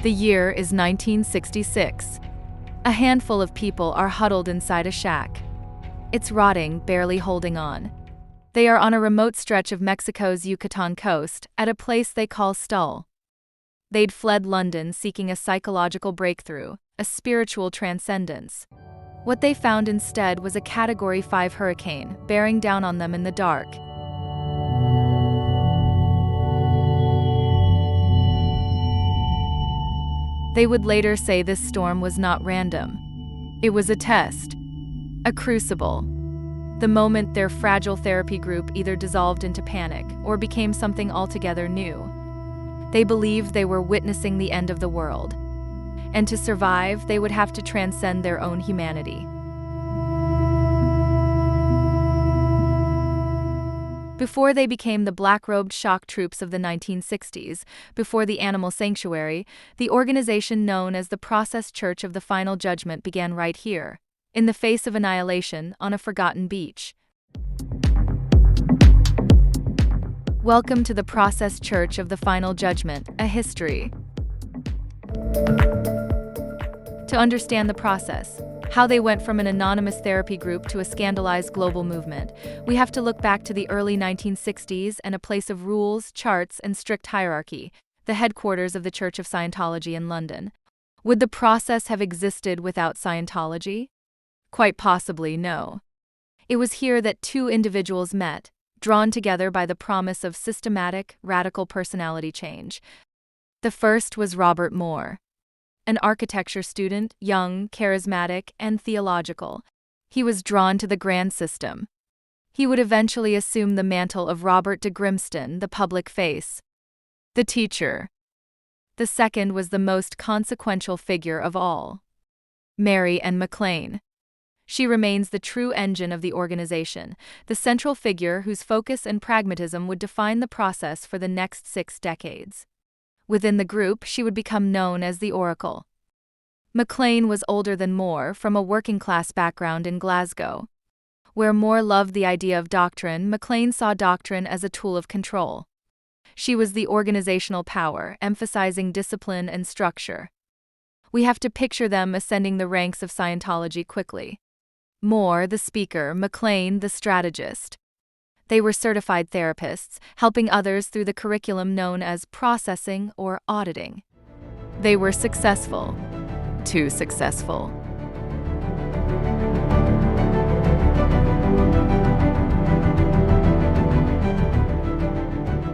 The year is 1966. A handful of people are huddled inside a shack. It's rotting, barely holding on. They are on a remote stretch of Mexico's Yucatan coast, at a place they call Xtul. They'd fled London seeking a psychological breakthrough, a spiritual transcendence. What they found instead was a Category 5 hurricane, bearing down on them in the dark. They would later say this storm was not random. It was a test, a crucible. The moment their fragile therapy group either dissolved into panic or became something altogether new. They believed they were witnessing the end of the world. And to survive, they would have to transcend their own humanity. Before they became the black-robed shock troops of the 1960s, before the animal sanctuary, the organization known as the Process Church of the Final Judgment began right here, in the face of annihilation on a forgotten beach. Welcome to the Process Church of the Final Judgment, a history. To understand the process, how they went from an anonymous therapy group to a scandalized global movement, we have to look back to the early 1960s and a place of rules, charts, and strict hierarchy, the headquarters of the Church of Scientology in London. Would the process have existed without Scientology? Quite possibly, no. It was here that two individuals met, drawn together by the promise of systematic, radical personality change. The first was Robert Moore. An architecture student, young, charismatic, and theological. He was drawn to the grand system. He would eventually assume the mantle of Robert de Grimston, the public face. The teacher. The second was the most consequential figure of all. Maury and McLean. She remains the true engine of the organization, the central figure whose focus and pragmatism would define the process for the next 6 decades. Within the group, she would become known as the Oracle. McLean was older than Moore, from a working-class background in Glasgow. Where Moore loved the idea of doctrine, McLean saw doctrine as a tool of control. She was the organizational power, emphasizing discipline and structure. We have to picture them ascending the ranks of Scientology quickly. Moore, the speaker, McLean, the strategist. They were certified therapists, helping others through the curriculum known as processing or auditing. They were successful. Too successful.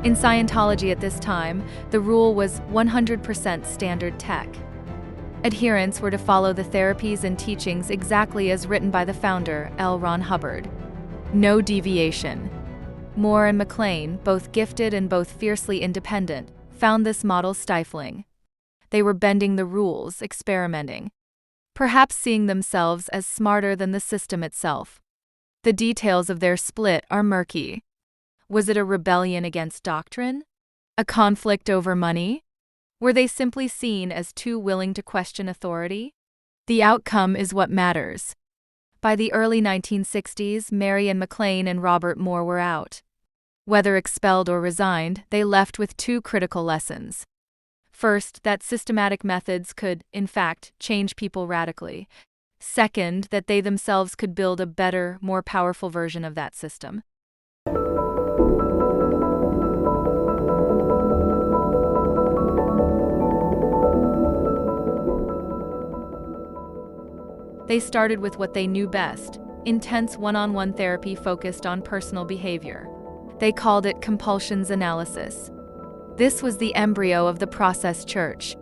In Scientology at this time, the rule was 100% standard tech. Adherents were to follow the therapies and teachings exactly as written by the founder, L. Ron Hubbard. No deviation. Moore and McLean, both gifted and both fiercely independent, found this model stifling. They were bending the rules, experimenting. Perhaps seeing themselves as smarter than the system itself. The details of their split are murky. Was it a rebellion against doctrine? A conflict over money? Were they simply seen as too willing to question authority? The outcome is what matters. By the early 1960s, Maury and McLean and Robert Moore were out. Whether expelled or resigned, they left with 2 critical lessons. First, that systematic methods could, in fact, change people radically. Second, that they themselves could build a better, more powerful version of that system. They started with what they knew best, intense one-on-one therapy focused on personal behavior. They called it compulsions analysis. This was the embryo of the Process Church.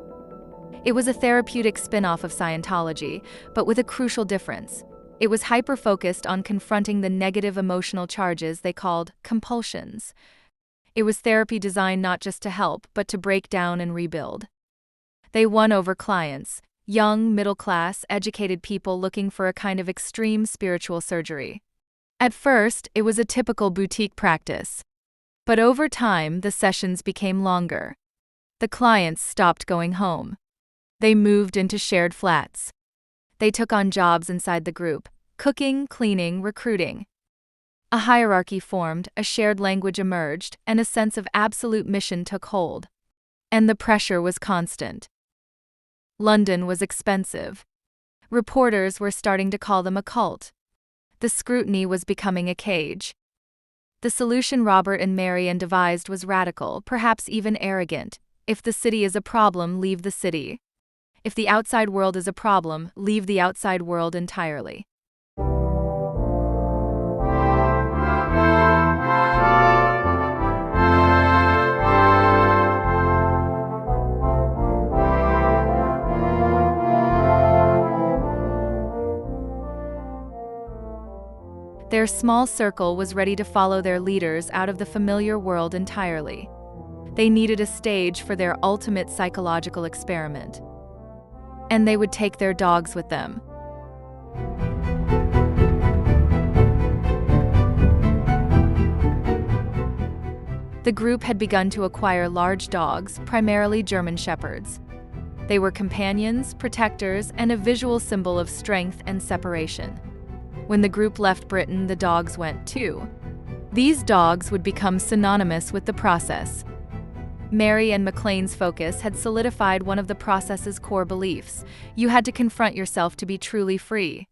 It was a therapeutic spin-off of Scientology, but with a crucial difference. It was hyper-focused on confronting the negative emotional charges they called compulsions. It was therapy designed not just to help, but to break down and rebuild. They won over clients, young, middle-class, educated people looking for a kind of extreme spiritual surgery. At first, it was a typical boutique practice. But over time, the sessions became longer. The clients stopped going home. They moved into shared flats. They took on jobs inside the group, cooking, cleaning, recruiting. A hierarchy formed, a shared language emerged, and a sense of absolute mission took hold. And the pressure was constant. London was expensive. Reporters were starting to call them a cult. The scrutiny was becoming a cage. The solution Robert and Marian devised was radical, perhaps even arrogant. If the city is a problem, leave the city. If the outside world is a problem, leave the outside world entirely. Their small circle was ready to follow their leaders out of the familiar world entirely. They needed a stage for their ultimate psychological experiment. And they would take their dogs with them. The group had begun to acquire large dogs, primarily German shepherds. They were companions, protectors, and a visual symbol of strength and separation. When the group left Britain, the dogs went too. These dogs would become synonymous with the process. Mary and McLean's focus had solidified one of the process's core beliefs: you had to confront yourself to be truly free.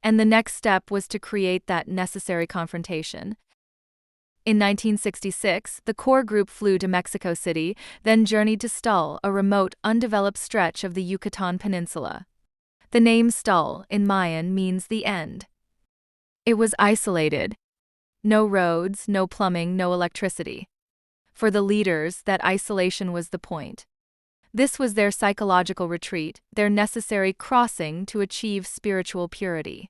And the next step was to create that necessary confrontation. In 1966, the core group flew to Mexico City, then journeyed to Xtul, a remote, undeveloped stretch of the Yucatan Peninsula. The name Xtul, in Mayan, means the end. It was isolated. No roads, no plumbing, no electricity. For the leaders, that isolation was the point. This was their psychological retreat, their necessary crossing to achieve spiritual purity.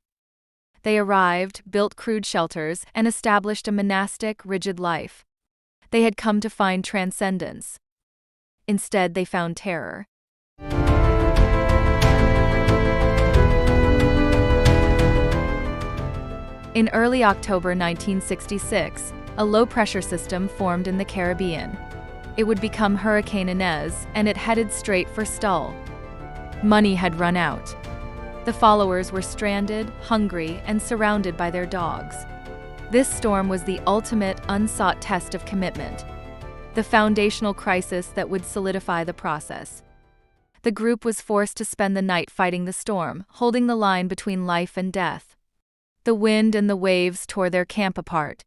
They arrived, built crude shelters, and established a monastic, rigid life. They had come to find transcendence. Instead, they found terror. In early October 1966, a low-pressure system formed in the Caribbean. It would become Hurricane Inez, and it headed straight for Xtul. Money had run out. The followers were stranded, hungry, and surrounded by their dogs. This storm was the ultimate, unsought test of commitment, the foundational crisis that would solidify the process. The group was forced to spend the night fighting the storm, holding the line between life and death. The wind and the waves tore their camp apart.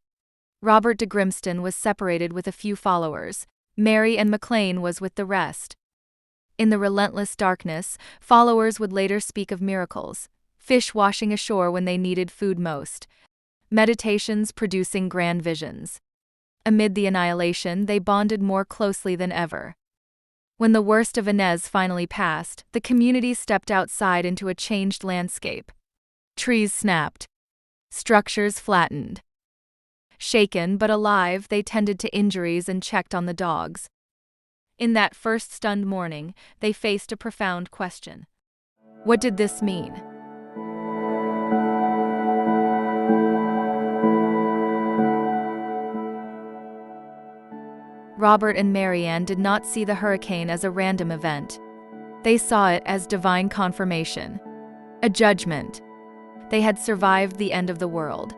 Robert de Grimston was separated with a few followers. Mary and McLean was with the rest. In the relentless darkness, followers would later speak of miracles: fish washing ashore when they needed food most, meditations producing grand visions. Amid the annihilation, they bonded more closely than ever. When the worst of Inez finally passed, the community stepped outside into a changed landscape. Trees snapped. Structures flattened. Shaken but alive, they tended to injuries and checked on the dogs. In that first stunned morning, they faced a profound question. What did this mean? Robert and Marianne did not see the hurricane as a random event. They saw it as divine confirmation, a judgment. They had survived the end of the world.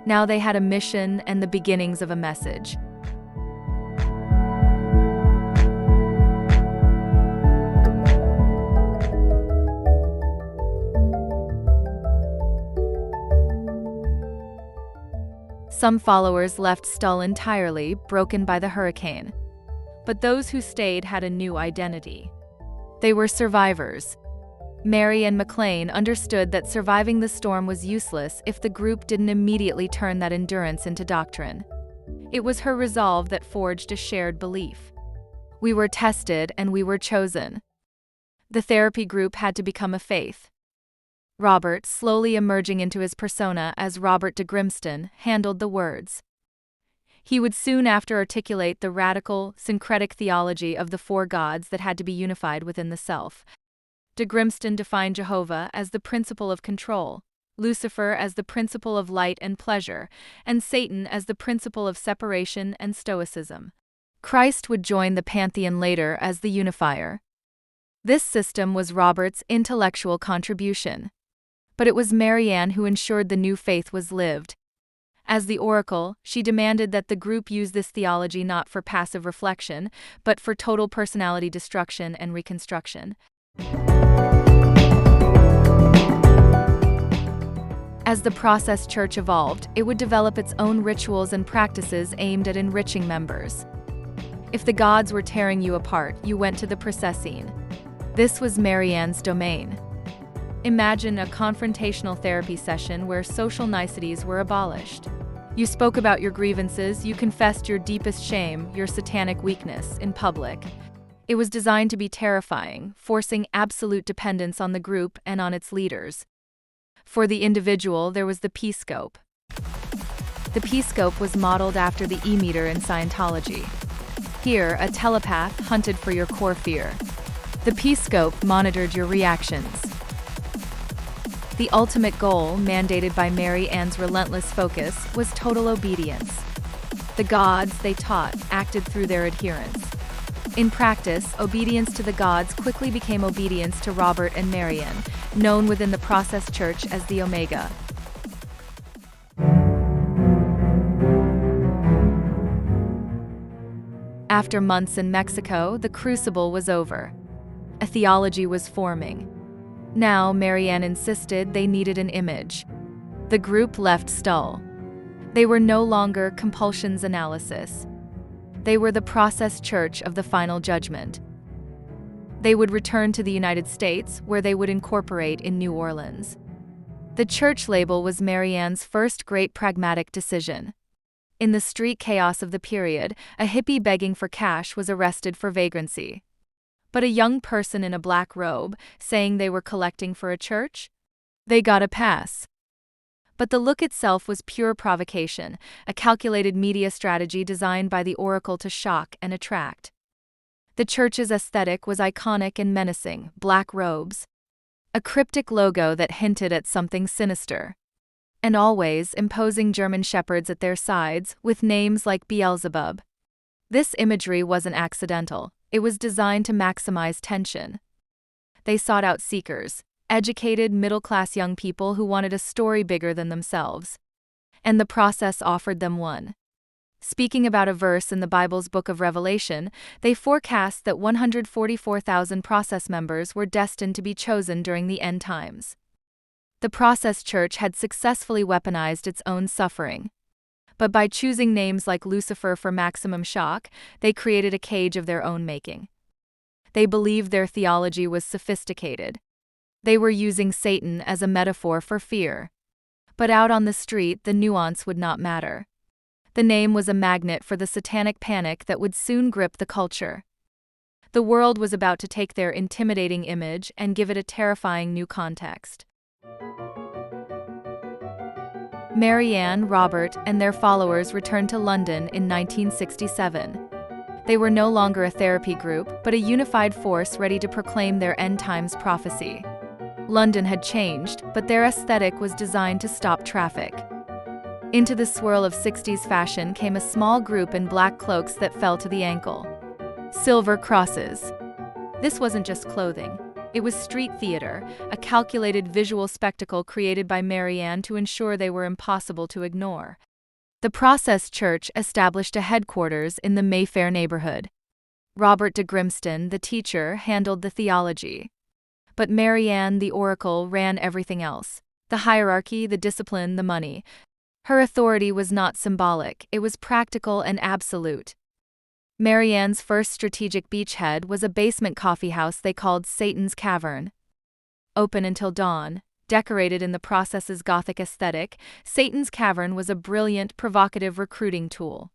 Now they had a mission and the beginnings of a message. Some followers left Xtul entirely, broken by the hurricane. But those who stayed had a new identity. They were survivors. Mary and McLean understood that surviving the storm was useless if the group didn't immediately turn that endurance into doctrine. It was her resolve that forged a shared belief. We were tested and we were chosen. The therapy group had to become a faith. Robert, slowly emerging into his persona as Robert de Grimston, handled the words. He would soon after articulate the radical, syncretic theology of the four gods that had to be unified within the self. De Grimston defined Jehovah as the principle of control, Lucifer as the principle of light and pleasure, and Satan as the principle of separation and stoicism. Christ would join the pantheon later as the unifier. This system was Robert's intellectual contribution. But it was Marianne who ensured the new faith was lived. As the oracle, she demanded that the group use this theology not for passive reflection, but for total personality destruction and reconstruction. As the process church evolved, it would develop its own rituals and practices aimed at enriching members. If the gods were tearing you apart, you went to the processine. This was Marianne's domain. Imagine a confrontational therapy session where social niceties were abolished. You spoke about your grievances, you confessed your deepest shame, your satanic weakness, in public. It was designed to be terrifying, forcing absolute dependence on the group and on its leaders. For the individual, there was the P-scope. The P-scope was modeled after the E-meter in Scientology. Here, a telepath hunted for your core fear. The P-scope monitored your reactions. The ultimate goal, mandated by Mary Ann's relentless focus, was total obedience. The gods, they taught, acted through their adherents. In practice, obedience to the gods quickly became obedience to Robert and Marianne, known within the process church as the Omega. After months in Mexico, the crucible was over. A theology was forming. Now, Marianne insisted they needed an image. The group left Xtul. They were no longer compulsions analysis. They were the process church of the final judgment. They would return to the United States, where they would incorporate in New Orleans. The church label was Marianne's first great pragmatic decision. In the street chaos of the period, a hippie begging for cash was arrested for vagrancy. But a young person in a black robe, saying they were collecting for a church? They got a pass. But the look itself was pure provocation, a calculated media strategy designed by the oracle to shock and attract. The church's aesthetic was iconic and menacing: black robes, a cryptic logo that hinted at something sinister, and always imposing German shepherds at their sides with names like Beelzebub. This imagery wasn't accidental. It was designed to maximize tension. They sought out seekers, educated, middle-class young people who wanted a story bigger than themselves. And the process offered them one. Speaking about a verse in the Bible's book of Revelation, they forecast that 144,000 process members were destined to be chosen during the end times. The process church had successfully weaponized its own suffering. But by choosing names like Lucifer for maximum shock, they created a cage of their own making. They believed their theology was sophisticated. They were using Satan as a metaphor for fear. But out on the street, the nuance would not matter. The name was a magnet for the satanic panic that would soon grip the culture. The world was about to take their intimidating image and give it a terrifying new context. Marianne, Robert, and their followers returned to London in 1967. They were no longer a therapy group, but a unified force ready to proclaim their end-times prophecy. London had changed, but their aesthetic was designed to stop traffic. Into the swirl of 60s fashion came a small group in black cloaks that fell to the ankle. Silver crosses. This wasn't just clothing. It was street theater, a calculated visual spectacle created by Marianne to ensure they were impossible to ignore. The Process Church established a headquarters in the Mayfair neighborhood. Robert de Grimston, the teacher, handled the theology. But Marianne, the oracle, ran everything else: the hierarchy, the discipline, the money. Her authority was not symbolic, it was practical and absolute. Marianne's first strategic beachhead was a basement coffeehouse they called Satan's Cavern. Open until dawn, decorated in the process's Gothic aesthetic, Satan's Cavern was a brilliant, provocative recruiting tool.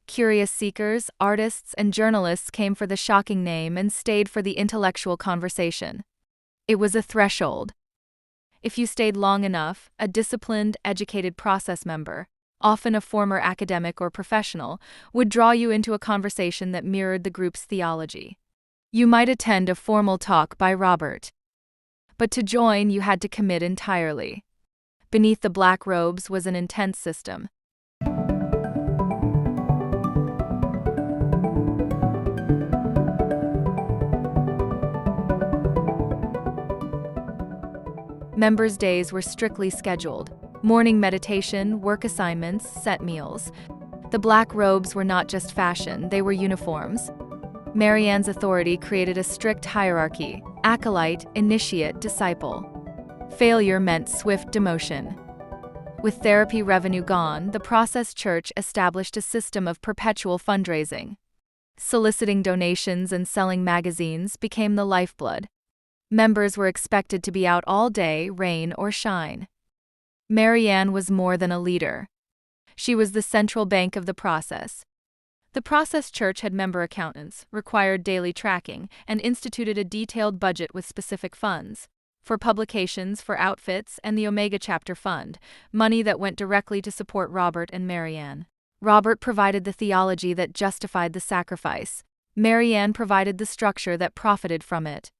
Curious seekers, artists, and journalists came for the shocking name and stayed for the intellectual conversation. It was a threshold. If you stayed long enough, a disciplined, educated process member, often a former academic or professional, would draw you into a conversation that mirrored the group's theology. You might attend a formal talk by Robert. But to join, you had to commit entirely. Beneath the black robes was an intense system. Members' days were strictly scheduled. Morning meditation, work assignments, set meals. The black robes were not just fashion, they were uniforms. Marianne's authority created a strict hierarchy: acolyte, initiate, disciple. Failure meant swift demotion. With therapy revenue gone, the Process Church established a system of perpetual fundraising. Soliciting donations and selling magazines became the lifeblood. Members were expected to be out all day, rain or shine. Marianne was more than a leader. She was the central bank of the process. The Process Church had member accountants, required daily tracking, and instituted a detailed budget with specific funds. For publications, for outfits, and the Omega Chapter Fund, money that went directly to support Robert and Marianne. Robert provided the theology that justified the sacrifice. Marianne provided the structure that profited from it.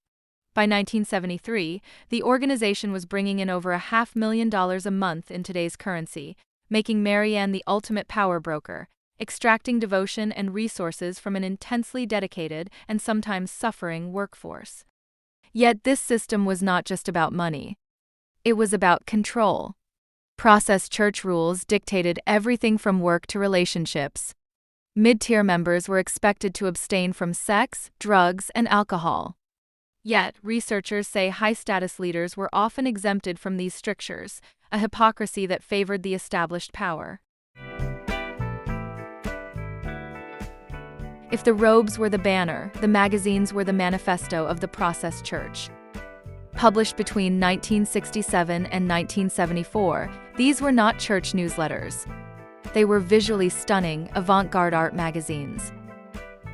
By 1973, the organization was bringing in over $500,000 a month in today's currency, making Marianne the ultimate power broker, extracting devotion and resources from an intensely dedicated and sometimes suffering workforce. Yet this system was not just about money. It was about control. Process Church rules dictated everything from work to relationships. Mid-tier members were expected to abstain from sex, drugs, and alcohol. Yet, researchers say high-status leaders were often exempted from these strictures, a hypocrisy that favored the established power. If the robes were the banner, the magazines were the manifesto of the Process Church. Published between 1967 and 1974, these were not church newsletters. They were visually stunning, avant-garde art magazines.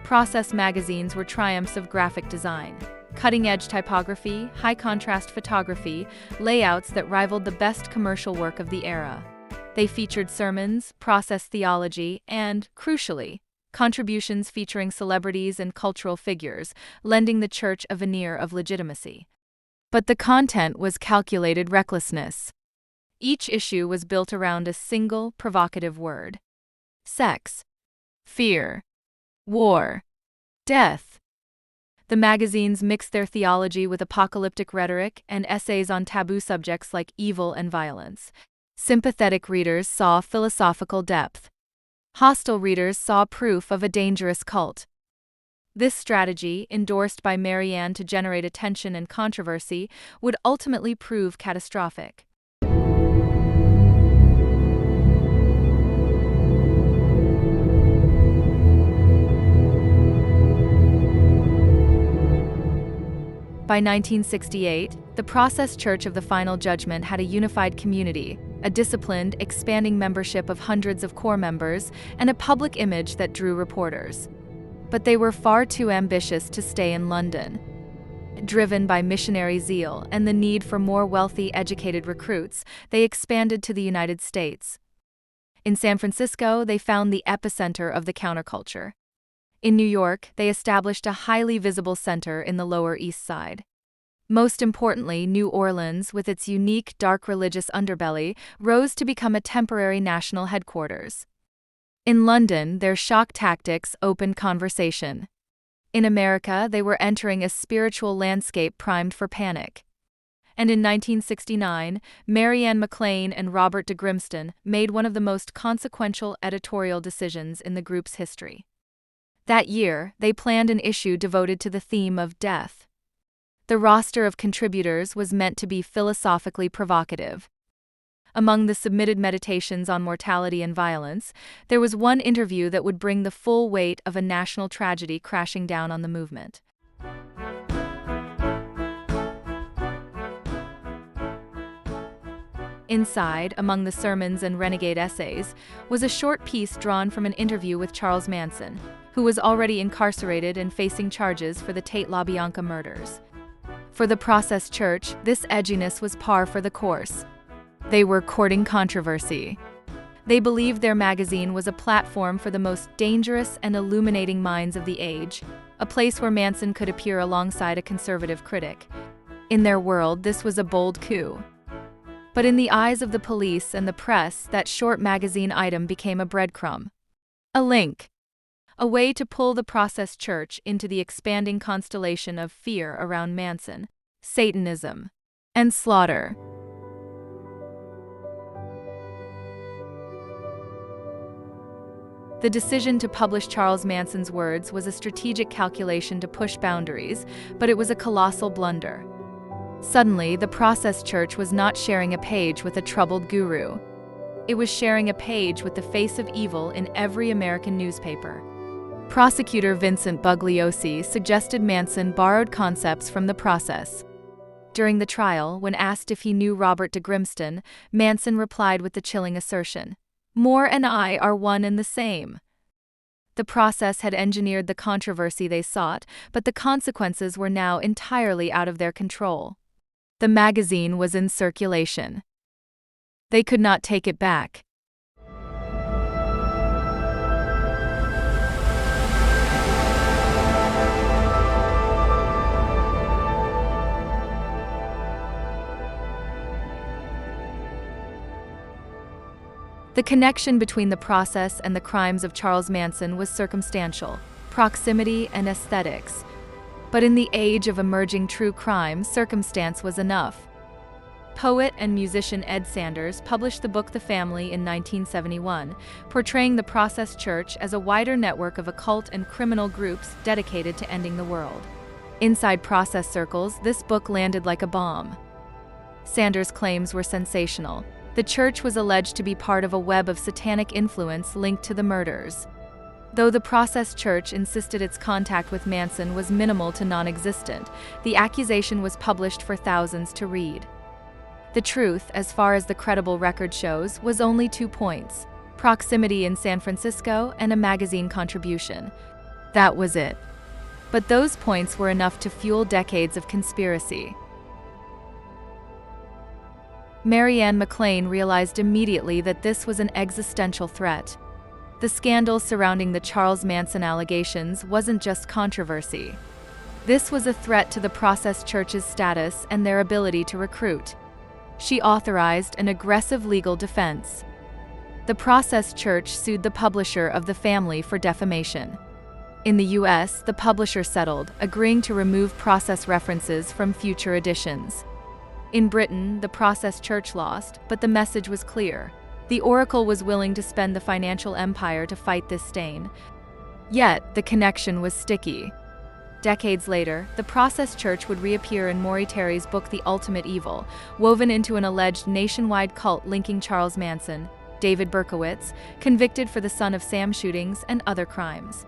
Process magazines were triumphs of graphic design. Cutting-edge typography, high-contrast photography, layouts that rivaled the best commercial work of the era. They featured sermons, process theology, and, crucially, contributions featuring celebrities and cultural figures, lending the church a veneer of legitimacy. But the content was calculated recklessness. Each issue was built around a single, provocative word: sex, fear, war, death. The magazines mixed their theology with apocalyptic rhetoric and essays on taboo subjects like evil and violence. Sympathetic readers saw philosophical depth. Hostile readers saw proof of a dangerous cult. This strategy, endorsed by Marianne to generate attention and controversy, would ultimately prove catastrophic. By 1968, the Process Church of the Final Judgment had a unified community, a disciplined, expanding membership of hundreds of core members, and a public image that drew reporters. But they were far too ambitious to stay in London. Driven by missionary zeal and the need for more wealthy, educated recruits, they expanded to the United States. In San Francisco, they found the epicenter of the counterculture. In New York, they established a highly visible center in the Lower East Side. Most importantly, New Orleans, with its unique dark religious underbelly, rose to become a temporary national headquarters. In London, their shock tactics opened conversation. In America, they were entering a spiritual landscape primed for panic. And in 1969, Marianne McLean and Robert de Grimston made one of the most consequential editorial decisions in the group's history. That year, they planned an issue devoted to the theme of death. The roster of contributors was meant to be philosophically provocative. Among the submitted meditations on mortality and violence, there was one interview that would bring the full weight of a national tragedy crashing down on the movement. Inside, among the sermons and renegade essays, was a short piece drawn from an interview with Charles Manson, who was already incarcerated and facing charges for the Tate LaBianca murders. For the Process Church, this edginess was par for the course. They were courting controversy. They believed their magazine was a platform for the most dangerous and illuminating minds of the age, a place where Manson could appear alongside a conservative critic. In their world, this was a bold coup. But in the eyes of the police and the press, that short magazine item became a breadcrumb. A link. A way to pull the Process Church into the expanding constellation of fear around Manson, Satanism, and slaughter. The decision to publish Charles Manson's words was a strategic calculation to push boundaries, but it was a colossal blunder. Suddenly, the Process Church was not sharing a page with a troubled guru. It was sharing a page with the face of evil in every American newspaper. Prosecutor Vincent Bugliosi suggested Manson borrowed concepts from the process. During the trial, when asked if he knew Robert de Grimston, Manson replied with the chilling assertion, "Moore and I are one and the same." The process had engineered the controversy they sought, but the consequences were now entirely out of their control. The magazine was in circulation. They could not take it back. The connection between the process and the crimes of Charles Manson was circumstantial, proximity and aesthetics. But in the age of emerging true crime, circumstance was enough. Poet and musician Ed Sanders published the book The Family in 1971, portraying the Process Church as a wider network of occult and criminal groups dedicated to ending the world. Inside process circles, this book landed like a bomb. Sanders' claims were sensational. The church was alleged to be part of a web of satanic influence linked to the murders. Though the Process Church insisted its contact with Manson was minimal to non-existent, the accusation was published for thousands to read. The truth, as far as the credible record shows, was only 2 points: proximity in San Francisco and a magazine contribution. That was it. But those points were enough to fuel decades of conspiracy. Mary Ann McLean realized immediately that this was an existential threat. The scandal surrounding the Charles Manson allegations wasn't just controversy. This was a threat to the Process Church's status and their ability to recruit. She authorized an aggressive legal defense. The Process Church sued the publisher of The Family for defamation. In the US, the publisher settled, agreeing to remove process references from future editions. In Britain, the Process Church lost, but the message was clear. The Oracle was willing to spend the financial empire to fight this stain. Yet, the connection was sticky. Decades later, the Process Church would reappear in Maury Terry's book The Ultimate Evil, woven into an alleged nationwide cult linking Charles Manson, David Berkowitz, convicted for the Son of Sam shootings and other crimes.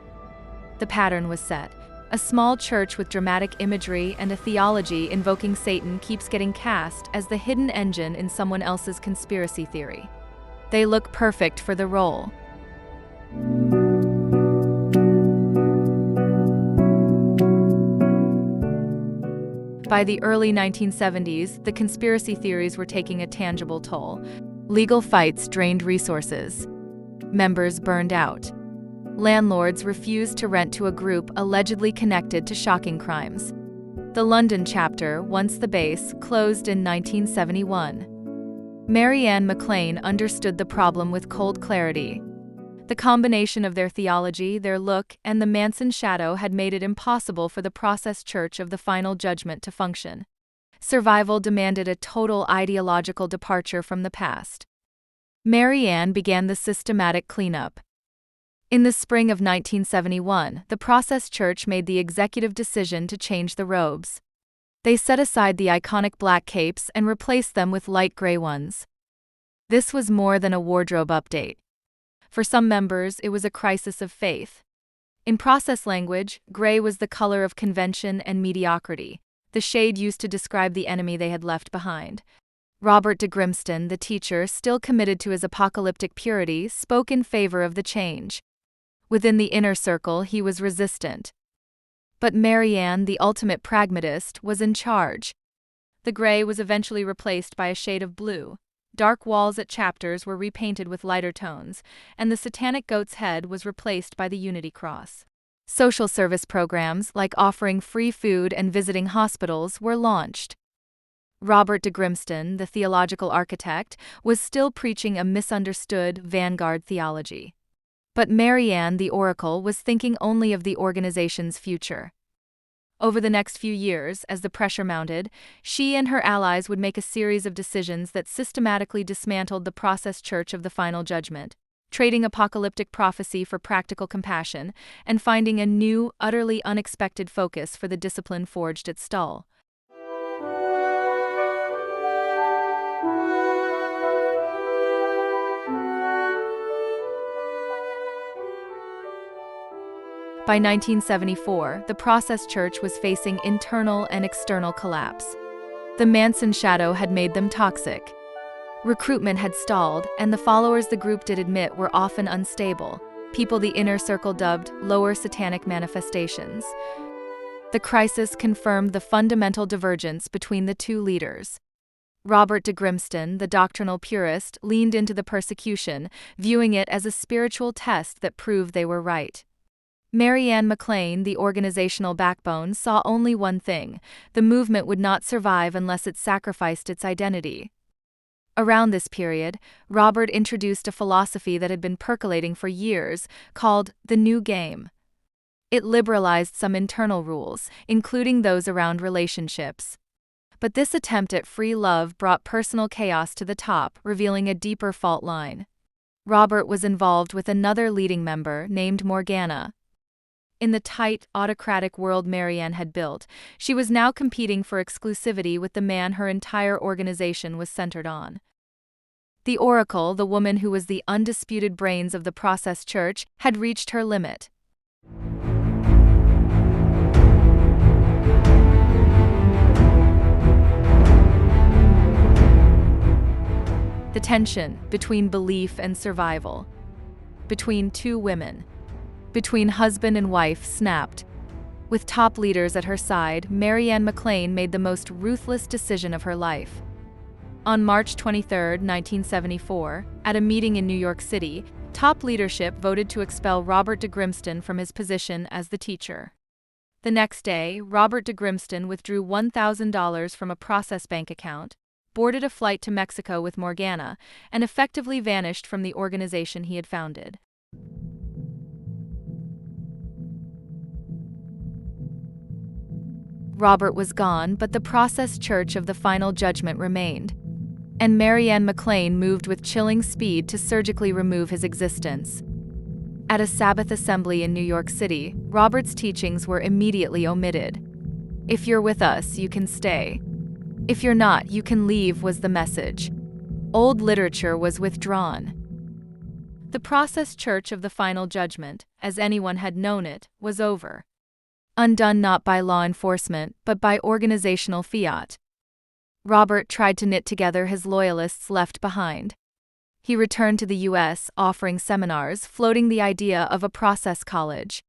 The pattern was set. A small church with dramatic imagery and a theology invoking Satan keeps getting cast as the hidden engine in someone else's conspiracy theory. They look perfect for the role. By the early 1970s, the conspiracy theories were taking a tangible toll. Legal fights drained resources. Members burned out. Landlords refused to rent to a group allegedly connected to shocking crimes. The London chapter, once the base, closed in 1971. Mary Ann McLean understood the problem with cold clarity. The combination of their theology, their look, and the Manson shadow had made it impossible for the Process Church of the Final Judgment to function. Survival demanded a total ideological departure from the past. Mary Ann began the systematic cleanup. In the spring of 1971, the Process Church made the executive decision to change the robes. They set aside the iconic black capes and replaced them with light gray ones. This was more than a wardrobe update. For some members, it was a crisis of faith. In process language, gray was the color of convention and mediocrity, the shade used to describe the enemy they had left behind. Robert de Grimston, the teacher, still committed to his apocalyptic purity, spoke in favor of the change. Within the inner circle, he was resistant. But Mary Ann, the ultimate pragmatist, was in charge. The gray was eventually replaced by a shade of blue. Dark walls at chapters were repainted with lighter tones, and the satanic goat's head was replaced by the Unity Cross. Social service programs, like offering free food and visiting hospitals, were launched. Robert de Grimston, the theological architect, was still preaching a misunderstood vanguard theology. But Mary Ann, the Oracle, was thinking only of the organization's future. Over the next few years, as the pressure mounted, she and her allies would make a series of decisions that systematically dismantled the Process Church of the Final Judgment. trading apocalyptic prophecy for practical compassion, and finding a new, utterly unexpected focus for the discipline forged at Xtul. By 1974, the Process Church was facing internal and external collapse. The Manson shadow had made them toxic. Recruitment had stalled, and the followers the group did admit were often unstable, people the inner circle dubbed lower satanic manifestations. The crisis confirmed the fundamental divergence between the two leaders. Robert de Grimston, the doctrinal purist, leaned into the persecution, viewing it as a spiritual test that proved they were right. Mary Ann McLean, the organizational backbone, saw only one thing: the movement would not survive unless it sacrificed its identity. Around this period, Robert introduced a philosophy that had been percolating for years, called the New Game. It liberalized some internal rules, including those around relationships. But this attempt at free love brought personal chaos to the top, revealing a deeper fault line. Robert was involved with another leading member named Morgana. In the tight, autocratic world Mary Ann had built, she was now competing for exclusivity with the man her entire organization was centered on. The Oracle, the woman who was the undisputed brains of the Process Church, had reached her limit. The tension between belief and survival, between two women, between husband and wife, snapped. With top leaders at her side, Mary Ann McLean made the most ruthless decision of her life. On March 23, 1974, at a meeting in New York City, top leadership voted to expel Robert de Grimston from his position as the teacher. The next day, Robert de Grimston withdrew $1,000 from a Process bank account, boarded a flight to Mexico with Morgana, and effectively vanished from the organization he had founded. Robert was gone, but the Process Church of the Final Judgment remained, and Mary Ann McLean moved with chilling speed to surgically remove his existence. At a Sabbath assembly in New York City, Robert's teachings were immediately omitted. "If you're with us, you can stay. If you're not, you can leave," was the message. Old literature was withdrawn. The Process Church of the Final Judgment, as anyone had known it, was over. Undone not by law enforcement, but by organizational fiat. Robert tried to knit together his loyalists left behind. He returned to the U.S., offering seminars, floating the idea of a process college.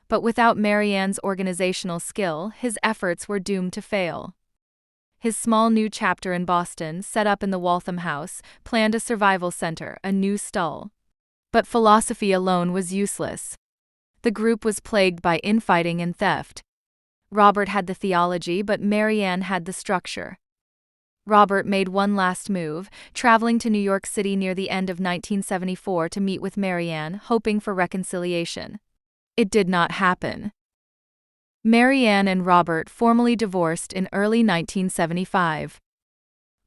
But without Mary Ann's organizational skill, his efforts were doomed to fail. His small new chapter in Boston, set up in the Waltham House, planned a survival center, a new Xtul. But philosophy alone was useless. The group was plagued by infighting and theft. Robert had the theology, but Mary Ann had the structure. Robert made one last move, traveling to New York City near the end of 1974 to meet with Mary Ann, hoping for reconciliation. It did not happen. Mary Ann and Robert formally divorced in early 1975.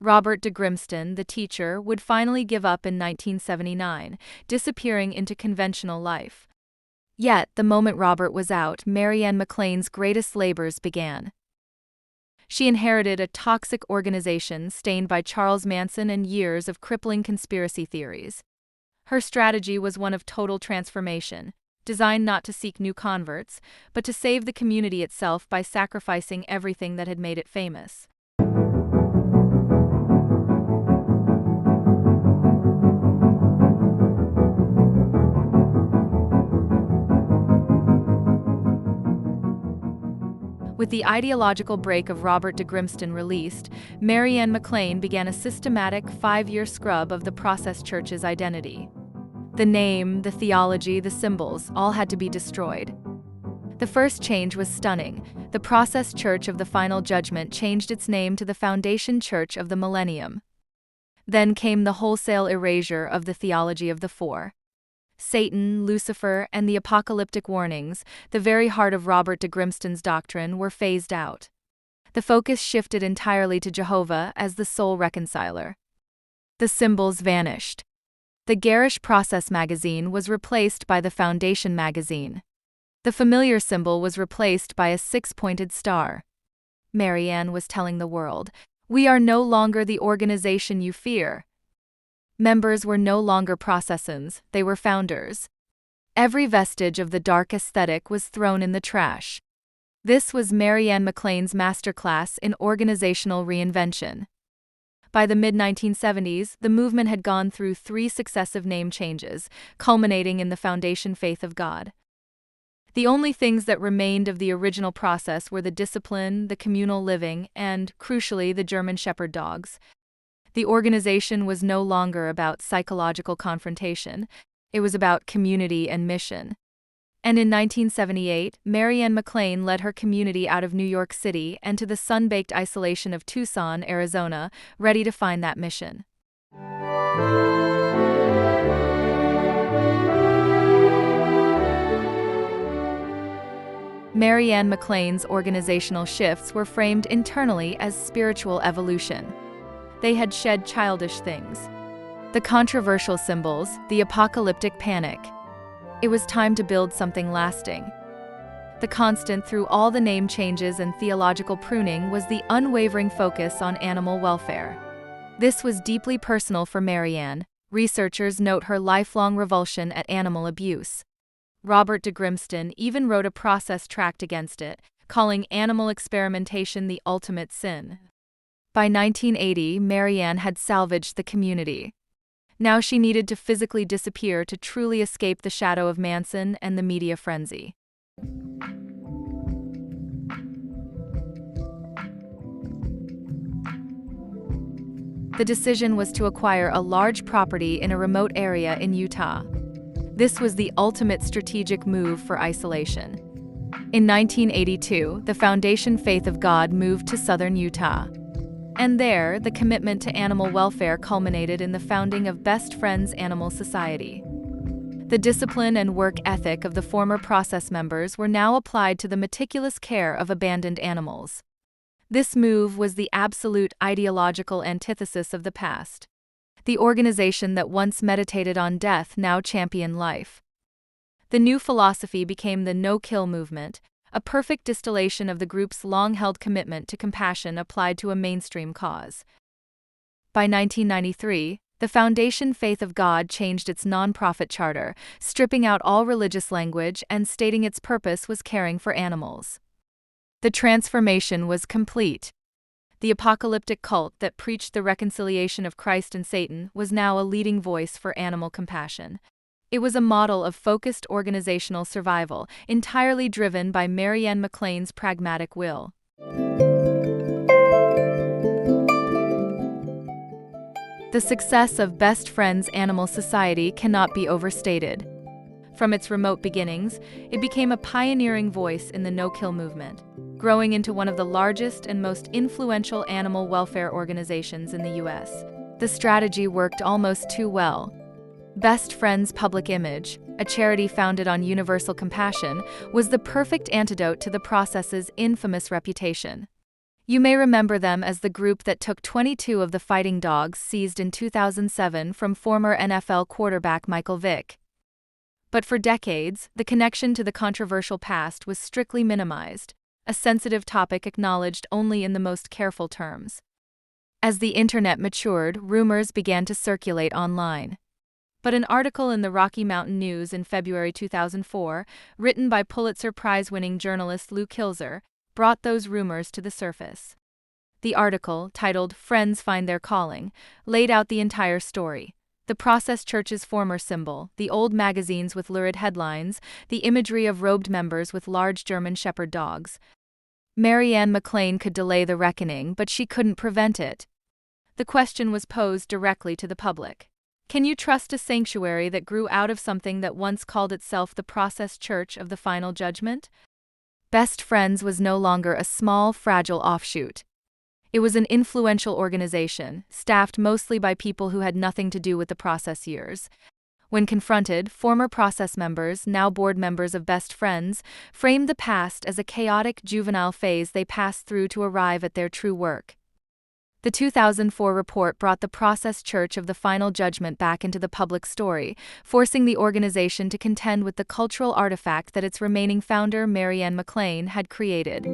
Robert de Grimston, the teacher, would finally give up in 1979, disappearing into conventional life. Yet, the moment Robert was out, Mary Ann McLean's greatest labors began. She inherited a toxic organization stained by Charles Manson and years of crippling conspiracy theories. Her strategy was one of total transformation, designed not to seek new converts, but to save the community itself by sacrificing everything that had made it famous. With the ideological break of Robert de Grimston released, Mary Ann McLean began a systematic 5-year scrub of the Process Church's identity. The name, the theology, the symbols, all had to be destroyed. The first change was stunning. The Process Church of the Final Judgment changed its name to the Foundation Church of the Millennium. Then came the wholesale erasure of the theology of the four. Satan, Lucifer, and the apocalyptic warnings, the very heart of Robert de Grimston's doctrine, were phased out. The focus shifted entirely to Jehovah as the sole reconciler. The symbols vanished. The garish Process magazine was replaced by the Foundation magazine. The familiar symbol was replaced by a six-pointed star. Marianne was telling the world, "We are no longer the organization you fear." Members were no longer processons, they were founders. Every vestige of the dark aesthetic was thrown in the trash. This was Marianne McLean's masterclass in organizational reinvention. By the mid-1970s, the movement had gone through 3 successive name changes, culminating in the Foundation Faith of God. The only things that remained of the original process were the discipline, the communal living, and, crucially, the German Shepherd dogs. The organization was no longer about psychological confrontation, it was about community and mission. And in 1978, Marianne McLean led her community out of New York City and to the sun-baked isolation of Tucson, Arizona, ready to find that mission. Marianne McLean's organizational shifts were framed internally as spiritual evolution. They had shed childish things. The controversial symbols, the apocalyptic panic. It was time to build something lasting. The constant through all the name changes and theological pruning was the unwavering focus on animal welfare. This was deeply personal for Marianne. Researchers note her lifelong revulsion at animal abuse. Robert de Grimston even wrote a process tract against it, calling animal experimentation the ultimate sin. By 1980, Marianne had salvaged the community. Now she needed to physically disappear to truly escape the shadow of Manson and the media frenzy. The decision was to acquire a large property in a remote area in Utah. This was the ultimate strategic move for isolation. In 1982, the Foundation Faith of God moved to southern Utah. And there, the commitment to animal welfare culminated in the founding of Best Friends Animal Society. The discipline and work ethic of the former process members were now applied to the meticulous care of abandoned animals. This move was the absolute ideological antithesis of the past. The organization that once meditated on death now championed life. The new philosophy became the no-kill movement, a perfect distillation of the group's long-held commitment to compassion applied to a mainstream cause. By 1993, the Foundation Faith of God changed its nonprofit charter, stripping out all religious language and stating its purpose was caring for animals. The transformation was complete. The apocalyptic cult that preached the reconciliation of Christ and Satan was now a leading voice for animal compassion. It was a model of focused organizational survival, entirely driven by Marianne McLean's pragmatic will. The success of Best Friends Animal Society cannot be overstated. From its remote beginnings, it became a pioneering voice in the no-kill movement, growing into one of the largest and most influential animal welfare organizations in the U.S. The strategy worked almost too well. Best Friends Public Image, a charity founded on universal compassion, was the perfect antidote to the process's infamous reputation. You may remember them as the group that took 22 of the fighting dogs seized in 2007 from former NFL quarterback Michael Vick. But for decades, the connection to the controversial past was strictly minimized, a sensitive topic acknowledged only in the most careful terms. As the internet matured, rumors began to circulate online. But an article in the Rocky Mountain News in February 2004, written by Pulitzer Prize-winning journalist Lou Kilzer, brought those rumors to the surface. The article, titled "Friends Find Their Calling," laid out the entire story. The Process Church's former symbol, the old magazines with lurid headlines, the imagery of robed members with large German Shepherd dogs. Marianne McLean could delay the reckoning, but she couldn't prevent it. The question was posed directly to the public. Can you trust a sanctuary that grew out of something that once called itself the Process Church of the Final Judgment? Best Friends was no longer a small, fragile offshoot. It was an influential organization, staffed mostly by people who had nothing to do with the process years. When confronted, former process members, now board members of Best Friends, framed the past as a chaotic juvenile phase they passed through to arrive at their true work. The 2004 report brought the Process Church of the Final Judgment back into the public story, forcing the organization to contend with the cultural artifact that its remaining founder, Mary Ann McLean, had created.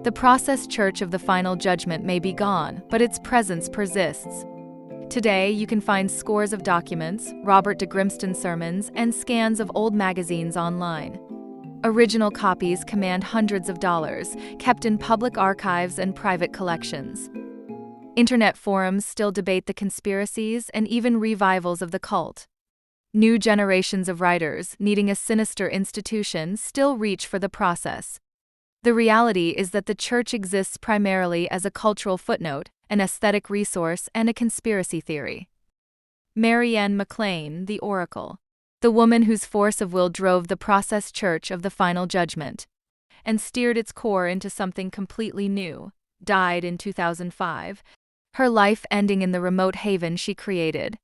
The Process Church of the Final Judgment may be gone, but its presence persists. Today, you can find scores of documents, Robert de Grimston sermons, and scans of old magazines online. Original copies command hundreds of dollars, kept in public archives and private collections. Internet forums still debate the conspiracies and even revivals of the cult. New generations of writers, needing a sinister institution, still reach for the process. The reality is that the church exists primarily as a cultural footnote, an aesthetic resource, and a conspiracy theory. Mary Ann McLean, the Oracle, the woman whose force of will drove the Process Church of the Final Judgment and steered its core into something completely new, died in 2005, her life ending in the remote haven she created.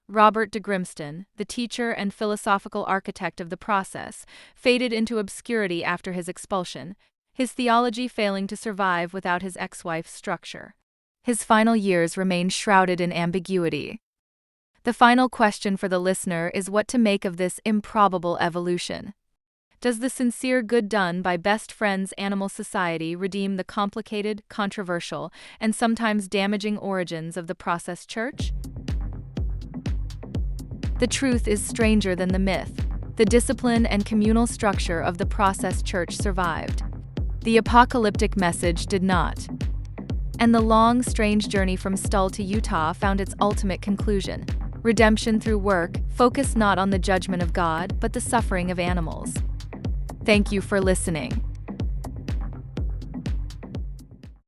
Robert de Grimston, the teacher and philosophical architect of the process, faded into obscurity after his expulsion, his theology failing to survive without his ex-wife's structure. His final years remain shrouded in ambiguity. The final question for the listener is what to make of this improbable evolution. Does the sincere good done by Best Friends Animal Society redeem the complicated, controversial, and sometimes damaging origins of the Process Church? The truth is stranger than the myth. The discipline and communal structure of the Process Church survived. The apocalyptic message did not. And the long, strange journey from Xtul to Utah found its ultimate conclusion: redemption through work, focused not on the judgment of God, but the suffering of animals. Thank you for listening.